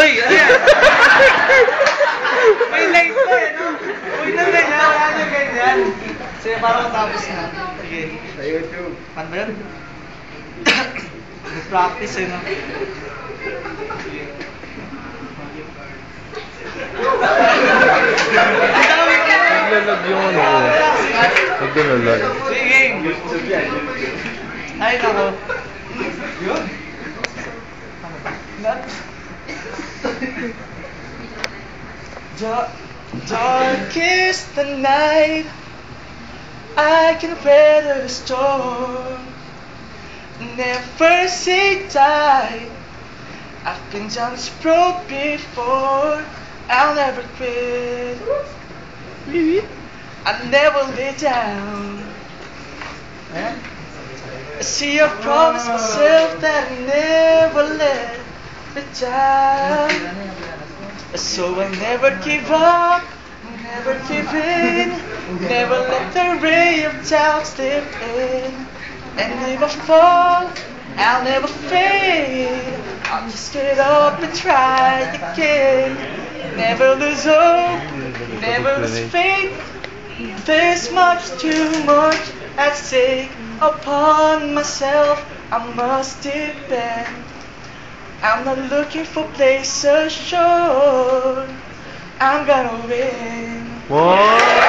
Uy! Ano yan? May light pa eh, no? Uy na ganyan, wala na ganyan. Sige, parang matapos na. Sige. Sa YouTube. Ano ba yun? Practice eh, no? Naglalag yung ano ko. Naglalag. Sige! Ay, nako. Yun? Dark is the night, I can weather the storm. Never say die, I've been down this road before. I'll never quit, I'll never lay down. I see I promise myself that I'll never let it down. So I'll never give up, never give in, never let the ray of doubt slip in. And if I fall, I'll never fade, I'll just get up and try again. Never lose hope, never lose faith, there's much too much at stake. Upon myself I must depend, I'm not looking for places sure I'm gonna win. Wow!